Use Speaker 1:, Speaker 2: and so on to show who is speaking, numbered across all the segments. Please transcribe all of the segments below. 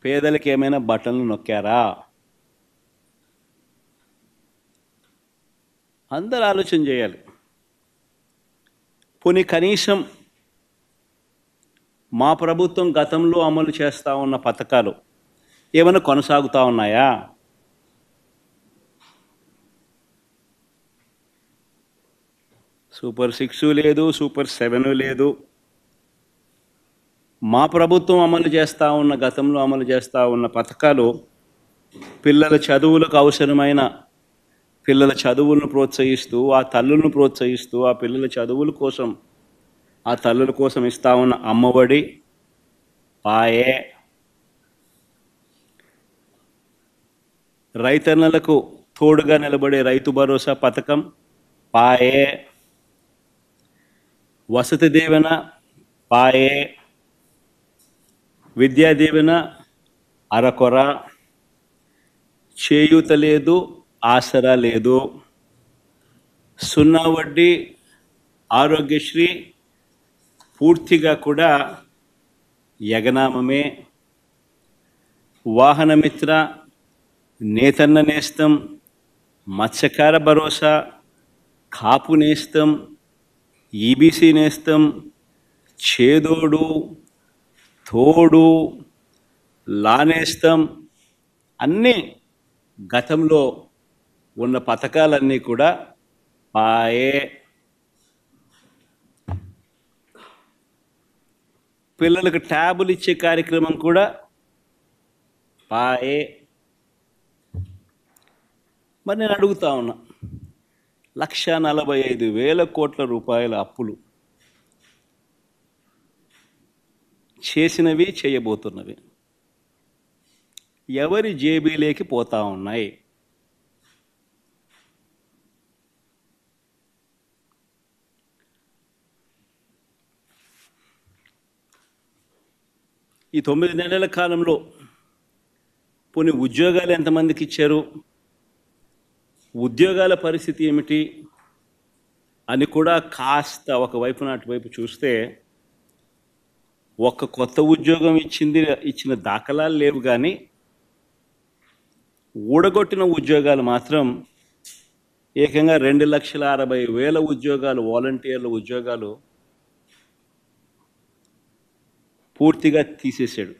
Speaker 1: పేదలకు ఏమైనా బటన్లు నొక్కారా? అందరూ ఆలోచన చేయాలి. పోనీ కనీసం మా ప్రభుత్వం గతంలో అమలు చేస్తూ ఉన్న పథకాలు ఏమైనా కొనసాగుతూ ఉన్నాయా? సూపర్ 6 లేదు, సూపర్ 7 లేదు. మా ప్రభుత్వం అమలు చేస్తూ ఉన్న గతంలో అమలు చేస్తూ ఉన్న పథకాలు పిల్లల చదువులకు అవసరమైన పిల్లల చదువులను ప్రోత్సహిస్తూ, ఆ తల్లులను ప్రోత్సహిస్తూ, ఆ పిల్లల చదువుల కోసం, ఆ తల్లుల కోసం ఇస్తూ ఉన్న అమ్మఒడి పాయే, రైతన్నలకు తోడుగా నిలబడే రైతు భరోసా పథకం పాయే, వసతి దీవెన పాయే, విద్యా దీవెన అరకొర, చేయూత లేదు, ఆసరా లేదు, 0 వడ్డీ ఆరోగ్యశ్రీ పూర్తిగా కూడా యగనామమే, వాహనమిత్ర, నేతన్న నేస్తం, మత్స్యకార భరోసా, కాపు నేస్తం, ఈబీసీ నేస్తం, చేదోడు, తోడు, లానేస్తం, అన్నీ గతంలో ఉన్న పథకాలన్నీ కూడా పాయే. పిల్లలకు ట్యాబులు ఇచ్చే కార్యక్రమం కూడా పాయే. మరి నేను అడుగుతా ఉన్నా, 1,45,000 కోట్ల రూపాయల అప్పులు చేసినవి, చేయబోతున్నవి ఎవరి జేబీలోకి పోతా ఉన్నాయి? ఈ 9 నెలల కాలంలో పోనీ ఉద్యోగాలు ఎంతమందికి ఇచ్చారు, ఉద్యోగాల పరిస్థితి ఏమిటి అని కూడా కాస్త ఒకవైపు అటువైపు చూస్తే, ఒక్క కొత్త ఉద్యోగం ఇచ్చిన దాఖలాలు లేవు, కానీ ఊడగొట్టిన ఉద్యోగాలు మాత్రం ఏకంగా 2,60,000 ఉద్యోగాలు, వాలంటీర్ల ఉద్యోగాలు పూర్తిగా తీసేశాడు.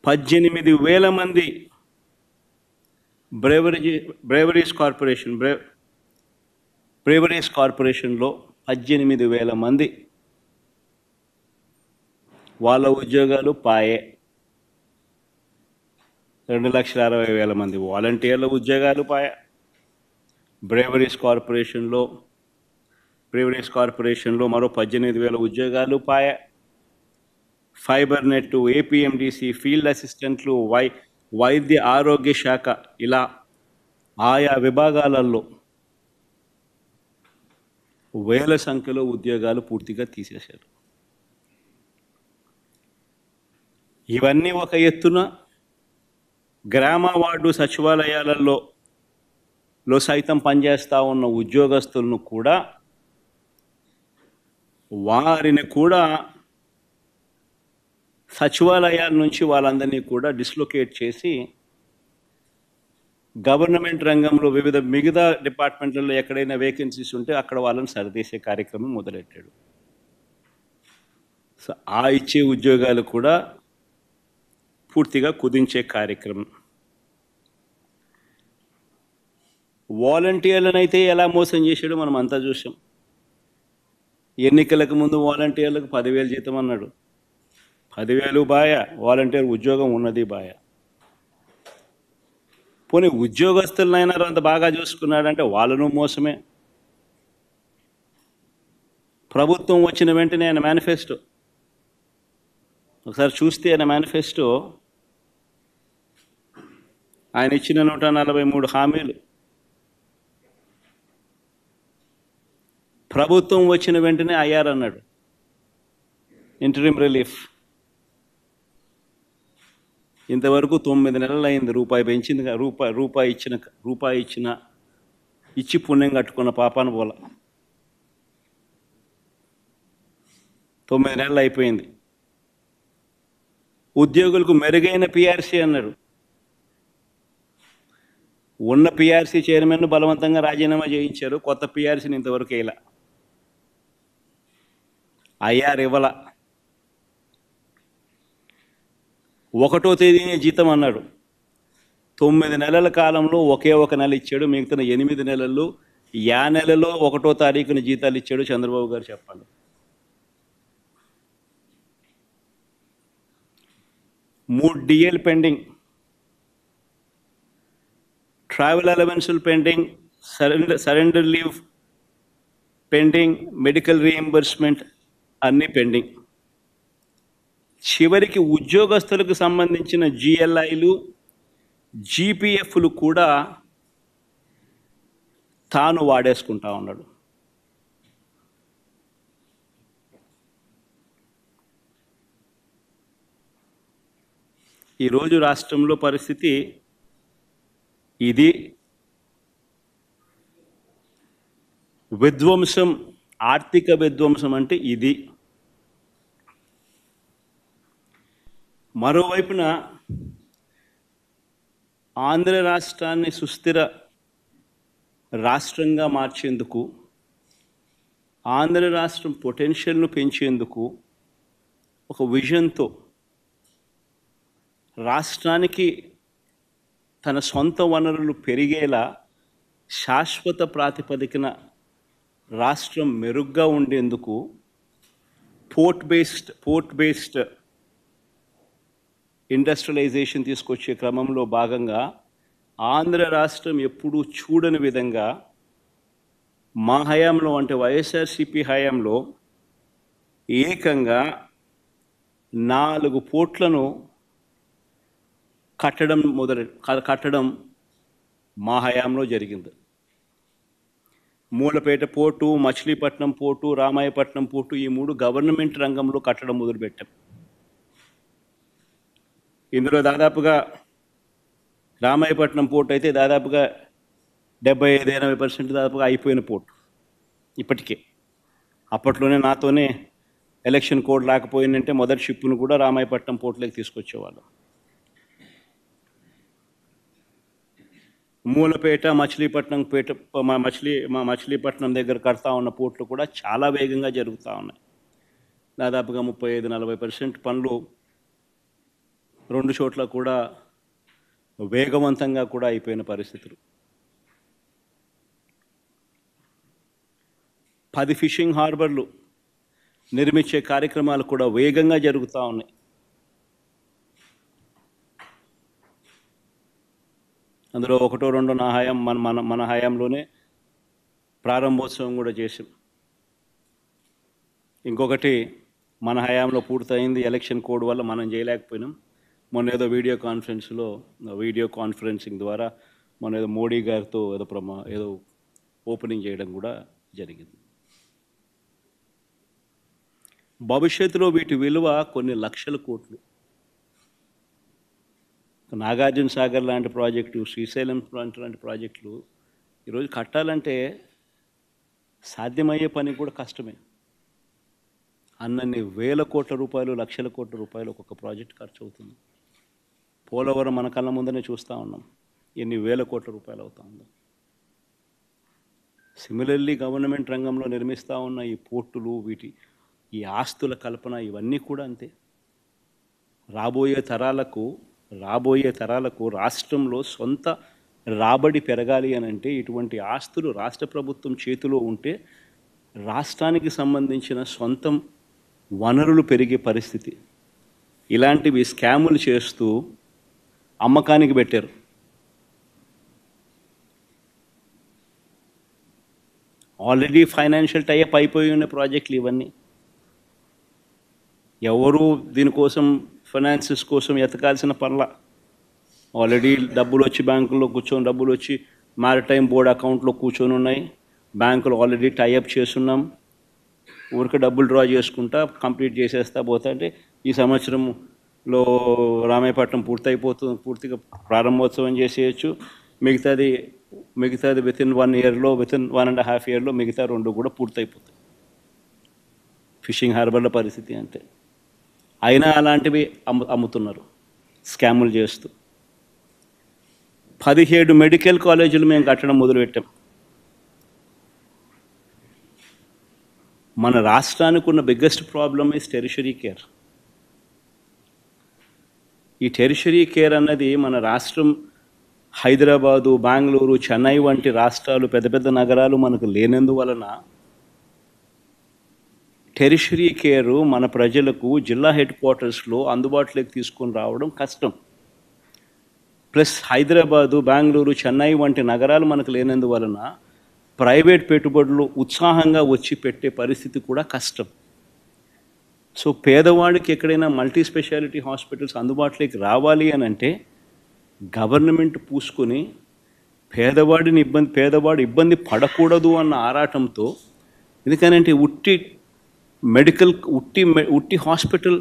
Speaker 1: 18,000 మంది బ్రేవరీస్ కార్పొరేషన్లో 18,000 మంది వాళ్ళ ఉద్యోగాలు పాయే. 2,60,000 మంది వాలంటీర్ల ఉద్యోగాలు పాయే. బ్రేవరీస్ కార్పొరేషన్లో మరో 18,000 ఉద్యోగాలు పాయే. ఫైబర్ నెట్, ఏపీఎండిసి, ఫీల్డ్ అసిస్టెంట్లు, వైద్య ఆరోగ్య శాఖ, ఇలా ఆయా విభాగాలలో వేల సంఖ్యలో ఉద్యోగాలు పూర్తిగా తీసేశారు. ఇవన్నీ ఒక ఎత్తున గ్రామ వార్డు సచివాలయాలలో సైతం పనిచేస్తూ ఉన్న ఉద్యోగస్తులను కూడా, వారిని కూడా సచివాలయాల నుంచి వాళ్ళందరినీ కూడా డిస్లొకేట్ చేసి గవర్నమెంట్ రంగంలో మిగతా డిపార్ట్మెంట్లలో ఎక్కడైనా వేకెన్సీస్ ఉంటే అక్కడ వాళ్ళని సరిదేసే కార్యక్రమం మొదలెట్టాడు. సో ఆ ఇచ్చే ఉద్యోగాలు కూడా పూర్తిగా కుదించే కార్యక్రమం. వాలంటీర్లనైతే ఎలా మోసం చేశాడో మనం అంతా చూసాం. ఎన్నికలకు ముందు వాలంటీర్లకు 10,000 జీతం అన్నాడు. 10,000 బాయ, వాలంటీర్ ఉద్యోగం ఉన్నది బాయ. పోనీ ఉద్యోగస్తులనైనా అంత బాగా చూసుకున్నాడంటే వాళ్ళను మోసమే. ప్రభుత్వం వచ్చిన వెంటనే ఆయన మేనిఫెస్టో ఒకసారి చూస్తే, ఆయన మేనిఫెస్టో ఆయన ఇచ్చిన 143 హామీలు ప్రభుత్వం వచ్చిన వెంటనే అయ్యారన్నాడు. ఇంటరిమ్ రిలీఫ్ ఇంతవరకు 9 నెలలు అయింది. రూపాయి పెంచింది, రూపాయి ఇచ్చి పుణ్యం కట్టుకున్న పాపాన పోల. 9 నెలలు అయిపోయింది. ఉద్యోగులకు మెరుగైన పిఆర్సీ అన్నారు. ఉన్న పిఆర్సీ చైర్మన్ బలవంతంగా రాజీనామా చేయించారు. కొత్త పిఆర్సీని ఇంతవరకు ఇలా ఐఆర్ ఇవ్వాల. 1వ తేదీనే జీతం అన్నాడు. 9 నెలల కాలంలో ఒకే ఒక నెల ఇచ్చాడు. మిగతా 8 నెలల్లో నెలలో 1వ తారీఖున జీతాలు ఇచ్చాడు చంద్రబాబు గారు. చెప్పండి. 3 డిఏలు పెండింగ్, ట్రావెల్ అలవెన్సులు pending, surrender leave pending, medical reimbursement అన్నీ పెండింగ్. చివరికి ఉద్యోగస్తులకు సంబంధించిన జిఎల్ఐలు, జీపీఎఫ్లు కూడా తాను వాడేసుకుంటా ఉన్నాడు. ఈరోజు రాష్ట్రంలో పరిస్థితి ఇది. విధ్వంసం, ఆర్థిక విధ్వంసం అంటే ఇది. మరోవైపున ఆంధ్ర రాష్ట్రాన్ని సుస్థిర రాష్ట్రంగా మార్చేందుకు, ఆంధ్ర రాష్ట్రం పొటెన్షియల్ను పెంచేందుకు ఒక విజన్తో రాష్ట్రానికి తన సొంత వనరులు పెరిగేలా శాశ్వత ప్రాతిపదికన రాష్ట్రం మెరుగ్గా ఉండేందుకు పోర్ట్ బేస్డ్ ఇండస్ట్రియలైజేషన్ తీసుకొచ్చే క్రమంలో భాగంగా ఆంధ్ర రాష్ట్రం ఎప్పుడూ చూడని విధంగా మా హయాంలో, అంటే వైఎస్ఆర్సీపీ హయాంలో ఏకంగా 4 పోర్ట్లను కట్టడం మా హయాంలో జరిగింది. Mulapeta port, Machilipatnam port, Ramayapatnam port, ఈ 3 గవర్నమెంట్ రంగంలో కట్టడం మొదలుపెట్టాం. ఇందులో దాదాపుగా రామాయపట్నం పోర్టు అయితే దాదాపుగా 75-80% దాదాపుగా అయిపోయిన పోర్టు ఇప్పటికే. అప్పట్లోనే నాతోనే ఎలక్షన్ కోడ్ లేకపోయిందంటే మొదటి షిప్పును కూడా రామాయపట్నం పోర్టులోకి తీసుకొచ్చేవాళ్ళు. మూలపేట, మచిలీపట్నం దగ్గర కడతా ఉన్న పోర్టులు కూడా చాలా వేగంగా జరుగుతూ ఉన్నాయి. దాదాపుగా 35-40% పనులు 2 చోట్ల కూడా వేగవంతంగా కూడా అయిపోయిన పరిస్థితులు. 10 ఫిషింగ్ హార్బర్లు నిర్మించే కార్యక్రమాలు కూడా వేగంగా జరుగుతూ ఉన్నాయి. అందులో 1-2 నా హయాం మన హయాంలోనే ప్రారంభోత్సవం కూడా చేసాం. ఇంకొకటి మన హయాంలో పూర్తయింది, ఎలక్షన్ కోడ్ వల్ల మనం చేయలేకపోయినాం. మొన్న ఏదో వీడియో కాన్ఫరెన్సింగ్ ద్వారా మొన్న ఏదో మోడీ గారితో ఏదో ఓపెనింగ్ చేయడం కూడా జరిగింది. భవిష్యత్తులో వీటి విలువ కొన్ని లక్షల కోట్లు. నాగార్జున సాగర్ లాంటి ప్రాజెక్టు, శ్రీశైలం లాంటి ప్రాజెక్టులు ఈరోజు కట్టాలంటే సాధ్యమయ్యే పని కూడా కష్టమే. అన్నన్ని వేల కోట్ల రూపాయలు, లక్షల కోట్ల రూపాయలు ఒక్కొక్క ప్రాజెక్ట్ ఖర్చు అవుతుంది. పోలవరం మన కళ్ళ ముందనే చూస్తూ ఉన్నాం, ఎన్ని వేల కోట్ల రూపాయలు అవుతా ఉందో. సిమిలర్లీ గవర్నమెంట్ రంగంలో నిర్మిస్తూ ఉన్న ఈ పోర్టులు, ఈ ఆస్తుల కల్పన, ఇవన్నీ కూడా అంతే. రాబోయే తరాలకు రాష్ట్రంలో సొంత రాబడి పెరగాలి అని అంటే ఇటువంటి ఆస్తులు రాష్ట్ర ప్రభుత్వం చేతిలో ఉంటే రాష్ట్రానికి సంబంధించిన సొంతం వనరులు పెరిగే పరిస్థితి. ఇలాంటివి స్కాములు చేస్తూ అమ్మకానికి పెట్టారు. ఆల్రెడీ ఫైనాన్షియల్ టైఅప్ అయిపోయి ఉన్న ప్రాజెక్టులు ఇవన్నీ. ఎవరు దీనికోసం ఫైనాన్సెస్ కోసం ఎతకాల్సిన పనుల. ఆల్రెడీ డబ్బులు వచ్చి బ్యాంకుల్లో డబ్బులు వచ్చి మారిటైమ్ బోర్డ్ అకౌంట్లో కూర్చొని ఉన్నాయి. బ్యాంకులు ఆల్రెడీ టైఅప్ చేస్తున్నాం. ఊరికి డబ్బులు డ్రా చేసుకుంటా కంప్లీట్ చేసేస్తా పోతా అంటే ఈ సంవత్సరంలో రామాయపట్నం పూర్తిగా ప్రారంభోత్సవం చేసేయచ్చు. మిగతాది వితిన్ 1 ఇయర్లో, వితిన్ 1.5 ఇయర్లో మిగతా 2 కూడా పూర్తయిపోతాయి. ఫిషింగ్ హార్బర్ల పరిస్థితి అంతే. అయినా అలాంటివి అమ్ముతున్నారు స్కాములు చేస్తూ. 17 మెడికల్ కాలేజీలు మేము కట్టడం మొదలుపెట్టాం. మన రాష్ట్రానికి ఉన్న biggest problem is tertiary care. ఈ టెరిషరీ కేర్ అన్నది మన రాష్ట్రం హైదరాబాదు, బెంగళూరు, చెన్నై వంటి రాష్ట్రాలు, పెద్ద పెద్ద నగరాలు మనకు లేనందువలన టెరిషరీ కేరు మన ప్రజలకు జిల్లా హెడ్ క్వార్టర్స్లో అందుబాటులోకి తీసుకొని రావడం కష్టం. ప్లస్ హైదరాబాదు, బెంగళూరు, చెన్నై వంటి నగరాలు మనకు లేనందువలన ప్రైవేట్ పెట్టుబడులు ఉత్సాహంగా వచ్చి పెట్టే పరిస్థితి కూడా కష్టం. సో పేదవాడికి ఎక్కడైనా మల్టీ స్పెషాలిటీ హాస్పిటల్స్ అందుబాటులోకి రావాలి అని అంటే గవర్నమెంట్ పూసుకొని పేదవాడు ఇబ్బంది పడకూడదు అన్న ఆరాటంతో, ఎందుకనంటే ఉట్టి హాస్పిటల్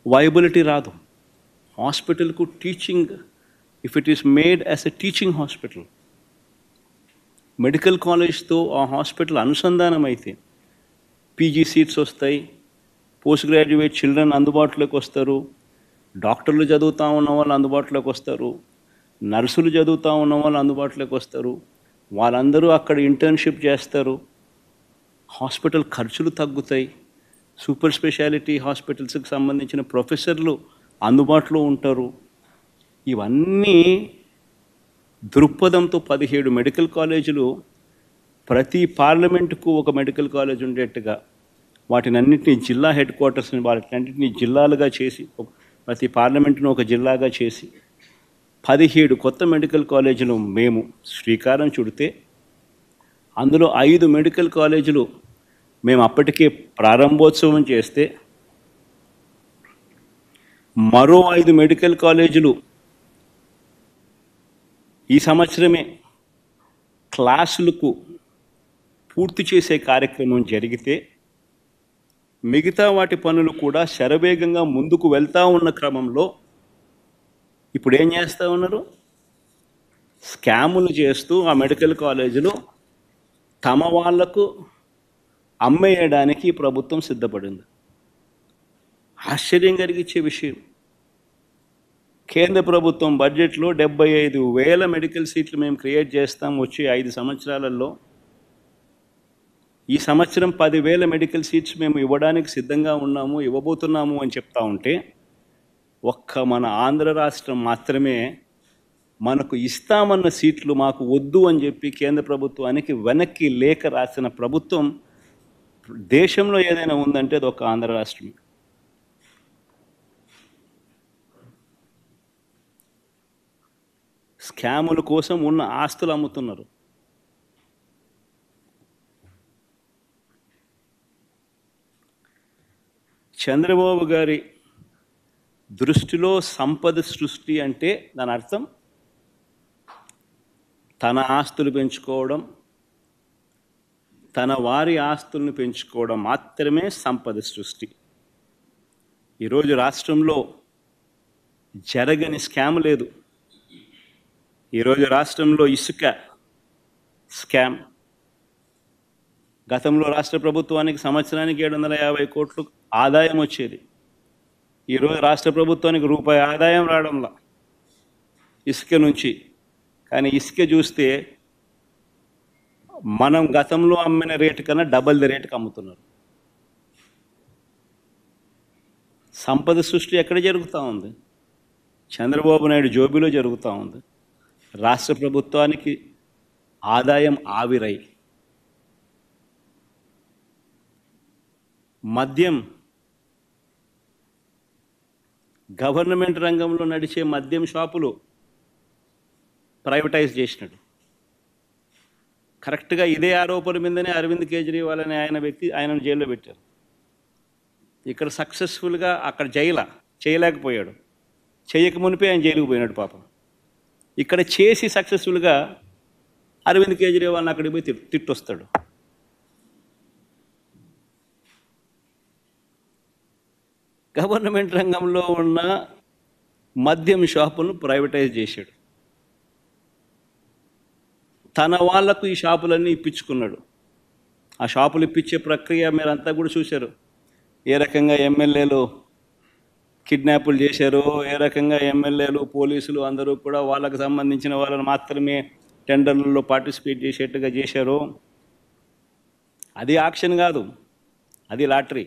Speaker 1: వైబిలిటీ రాదు. హాస్పిటల్కు teaching, if it is made as a teaching hospital, medical కాలేజ్తో ఆ హాస్పిటల్ అనుసంధానం అయితే పీజీ సీట్స్ వస్తాయి, పోస్ట్ గ్రాడ్యుయేట్ చిల్డ్రన్ అందుబాటులోకి వస్తారు, డాక్టర్లు చదువుతూ ఉన్న వాళ్ళు అందుబాటులోకి వస్తారు, నర్సులు చదువుతూ ఉన్న వాళ్ళు అందుబాటులోకి వస్తారు, వాళ్ళందరూ అక్కడ ఇంటర్న్షిప్ చేస్తారు, హాస్పిటల్ ఖర్చులు తగ్గుతాయి, సూపర్ స్పెషాలిటీ హాస్పిటల్స్కి సంబంధించిన ప్రొఫెసర్లు అందుబాటులో ఉంటారు. ఇవన్నీ దృక్పథంతో 17 మెడికల్ కాలేజీలు, ప్రతి పార్లమెంటుకు ఒక మెడికల్ కాలేజ్ ఉండేట్టుగా వాటినన్నింటినీ జిల్లా హెడ్ క్వార్టర్స్ని వాటినన్నింటినీ జిల్లాలుగా చేసి, ప్రతి పార్లమెంటును ఒక జిల్లాగా చేసి 17 కొత్త మెడికల్ కాలేజీలు మేము శ్రీకారం చుడితే, అందులో 5 మెడికల్ కాలేజీలు మేము అప్పటికే ప్రారంభోత్సవం చేస్తే, మరో 5 మెడికల్ కాలేజీలు ఈ సంవత్సరమే క్లాసులకు పూర్తి చేసే కార్యక్రమం జరిగితే, మిగతా వాటి పనులు కూడా శరవేగంగా ముందుకు వెళ్తూ ఉన్న క్రమంలో ఇప్పుడు ఏం చేస్తూ ఉన్నారు? స్కాములు చేస్తూ ఆ మెడికల్ కాలేజీలు తమ వాళ్లకు అమ్మేయడానికి ప్రభుత్వం సిద్ధపడింది. ఆశ్చర్యం కలిగించే విషయం, కేంద్ర ప్రభుత్వం బడ్జెట్లో 75,000 మెడికల్ సీట్లు మేము క్రియేట్ చేస్తాం వచ్చే 5 సంవత్సరాలలో. ఈ సంవత్సరం 10,000 మెడికల్ సీట్స్ మేము ఇవ్వడానికి సిద్ధంగా ఉన్నాము, ఇవ్వబోతున్నాము అని చెప్తా ఉంటే, ఒక్క మన ఆంధ్ర రాష్ట్రం మాత్రమే మనకు ఇస్తామన్న సీట్లు మాకు వద్దు అని చెప్పి కేంద్ర ప్రభుత్వానికి వెనక్కి లేఖ రాసిన ప్రభుత్వం దేశంలో ఏదైనా ఉందంటే అది ఒక ఆంధ్ర రాష్ట్రం. స్కాముల కోసం ఉన్న ఆస్తులు అమ్ముతున్నారు. చంద్రబాబు గారి దృష్టిలో సంపద సృష్టి అంటే దాని అర్థం తన ఆస్తులు పెంచుకోవడం, తన వారి ఆస్తులను పెంచుకోవడం మాత్రమే సంపద సృష్టి. ఈరోజు రాష్ట్రంలో జరగని స్కామ్ లేదు. ఈరోజు రాష్ట్రంలో ఇసుక స్కామ్, గతంలో రాష్ట్ర ప్రభుత్వానికి సంవత్సరానికి 750 కోట్లు ఆదాయం వచ్చేది. ఈరోజు రాష్ట్ర ప్రభుత్వానికి రూపాయి ఆదాయం రావడంలా ఇసుక నుంచి. కానీ ఇసుక చూస్తే మనం గతంలో అమ్మిన రేటు కన్నా డబల్ ది రేటుకి అమ్ముతున్నారు. సంపద సృష్టి ఎక్కడ జరుగుతూ ఉంది? చంద్రబాబు నాయుడు జోబిలో జరుగుతూ ఉంది. రాష్ట్ర ప్రభుత్వానికి ఆదాయం ఆవిరై. మద్యం, గవర్నమెంట్ రంగంలో నడిచే మద్యం షాపులు ప్రైవేటైజ్ చేసినాడు. కరెక్ట్గా ఇదే ఆరోపణ మీదనే అరవింద్ కేజ్రీవాల్ అనే ఆయనను జైల్లో పెట్టారు. ఇక్కడ సక్సెస్ఫుల్గా అక్కడ చేయలేకపోయాడు. చేయక మునిపే ఆయన జైలుకు పోయినాడు పాపం. ఇక్కడ చేసి సక్సెస్ఫుల్గా అరవింద్ కేజ్రీవాల్ని అక్కడికి పోయి తిట్టొస్తాడు. గవర్నమెంట్ రంగంలో ఉన్న మద్యం షాపులను ప్రైవేటైజ్ చేశాడు. తన వాళ్లకు ఈ షాపులన్నీ ఇప్పించుకున్నాడు. ఆ షాపులు ఇప్పించే ప్రక్రియ మీరంతా కూడా చూశారు. ఏ రకంగా ఎమ్మెల్యేలు కిడ్నాపులు చేశారో, ఏ రకంగా ఎమ్మెల్యేలు పోలీసులు అందరూ కూడా వాళ్ళకు సంబంధించిన వాళ్ళని మాత్రమే టెండర్లలో పార్టిసిపేట్ చేసేట్టుగా చేశారో, అది ఆక్షన్ కాదు, అది లాటరీ.